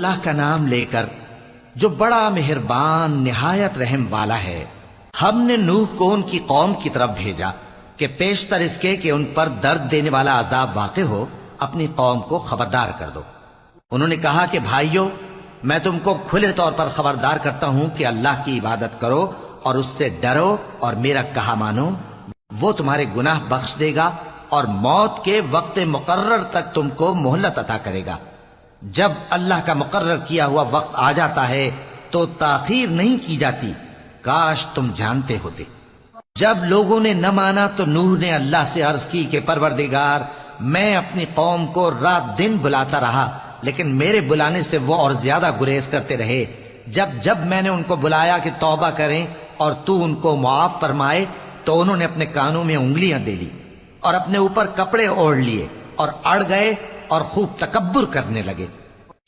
اللہ کا نام لے کر جو بڑا مہربان نہایت رحم والا ہے۔ ہم نے نوح کو ان کی قوم کی طرف بھیجا کہ پیشتر اس کے کہ ان پر درد دینے والا عذاب واقع ہو اپنی قوم کو خبردار کر دو۔ انہوں نے کہا کہ بھائیو، میں تم کو کھلے طور پر خبردار کرتا ہوں کہ اللہ کی عبادت کرو اور اس سے ڈرو اور میرا کہا مانو، وہ تمہارے گناہ بخش دے گا اور موت کے وقت مقرر تک تم کو مہلت عطا کرے گا۔ جب اللہ کا مقرر کیا ہوا وقت آ جاتا ہے تو تاخیر نہیں کی جاتی، کاش تم جانتے ہوتے۔ جب لوگوں نے نہ مانا تو نوح نے اللہ سے عرض کی کہ پروردگار، میں اپنی قوم کو رات دن بلاتا رہا لیکن میرے بلانے سے وہ اور زیادہ گریز کرتے رہے۔ جب میں نے ان کو بلایا کہ توبہ کریں اور تو ان کو معاف فرمائے تو انہوں نے اپنے کانوں میں انگلیاں دے لی اور اپنے اوپر کپڑے اوڑھ لیے اور اڑ گئے اور خوب تکبر کرنے لگے۔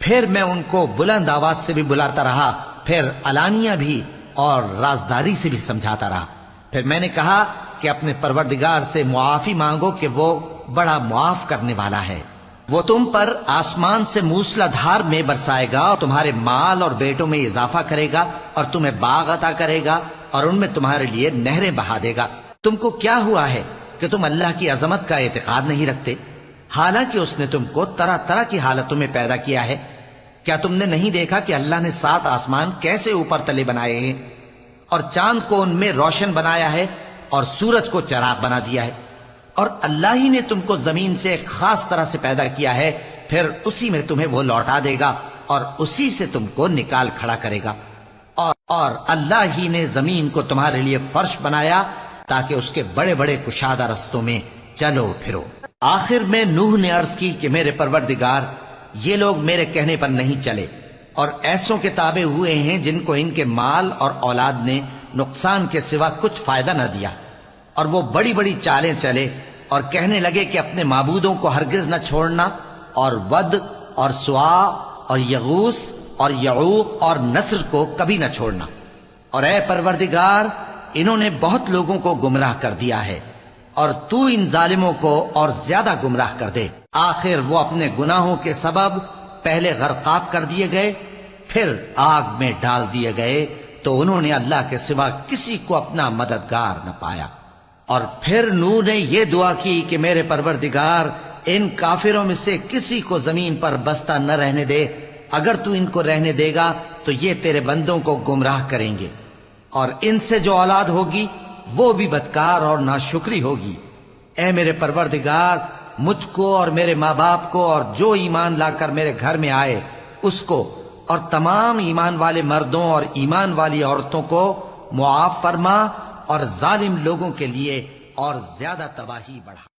پھر میں ان کو بلند آواز سے بھی بلاتا رہا، پھر علانیہ بھی اور رازداری سے بھی سمجھاتا رہا۔ پھر میں نے کہا کہ اپنے پروردگار سے معافی مانگو کہ وہ بڑا معاف کرنے والا ہے۔ وہ تم پر آسمان سے موسلا دھار میں برسائے گا اور تمہارے مال اور بیٹوں میں اضافہ کرے گا اور تمہیں باغ عطا کرے گا اور ان میں تمہارے لیے نہریں بہا دے گا۔ تم کو کیا ہوا ہے کہ تم اللہ کی عظمت کا اعتقاد نہیں رکھتے، حالانکہ اس نے تم کو طرح طرح کی حالتوں میں پیدا کیا ہے؟ کیا تم نے نہیں دیکھا کہ اللہ نے 7 آسمان کیسے اوپر تلے بنائے ہیں اور چاند کو ان میں روشن بنایا ہے اور سورج کو چراغ بنا دیا ہے؟ اور اللہ ہی نے تم کو زمین سے ایک خاص طرح سے پیدا کیا ہے، پھر اسی میں تمہیں وہ لوٹا دے گا اور اسی سے تم کو نکال کھڑا کرے گا۔ اور اللہ ہی نے زمین کو تمہارے لیے فرش بنایا تاکہ اس کے بڑے بڑے کشادہ رستوں میں چلو پھرو۔ آخر میں نوح نے عرض کی کہ میرے پروردگار، یہ لوگ میرے کہنے پر نہیں چلے اور ایسوں کے تابع ہوئے ہیں جن کو ان کے مال اور اولاد نے نقصان کے سوا کچھ فائدہ نہ دیا، اور وہ بڑی بڑی چالیں چلے اور کہنے لگے کہ اپنے معبودوں کو ہرگز نہ چھوڑنا، اور ود اور سوا اور یغوث اور یعوق اور نصر کو کبھی نہ چھوڑنا۔ اور اے پروردگار، انہوں نے بہت لوگوں کو گمراہ کر دیا ہے اور تو ان ظالموں کو اور زیادہ گمراہ کر دے۔ آخر وہ اپنے گناہوں کے سبب پہلے غرقاب کر دیے گئے، پھر آگ میں ڈال دیے گئے، تو انہوں نے اللہ کے سوا کسی کو اپنا مددگار نہ پایا۔ اور پھر نوح نے یہ دعا کی کہ میرے پروردگار، ان کافروں میں سے کسی کو زمین پر بستہ نہ رہنے دے، اگر تو ان کو رہنے دے گا تو یہ تیرے بندوں کو گمراہ کریں گے، اور ان سے جو اولاد ہوگی وہ بھی بدکار اور ناشکری ہوگی۔ اے میرے پروردگار، مجھ کو اور میرے ماں باپ کو اور جو ایمان لا کر میرے گھر میں آئے اس کو اور تمام ایمان والے مردوں اور ایمان والی عورتوں کو معاف فرما، اور ظالم لوگوں کے لیے اور زیادہ تباہی بڑھا۔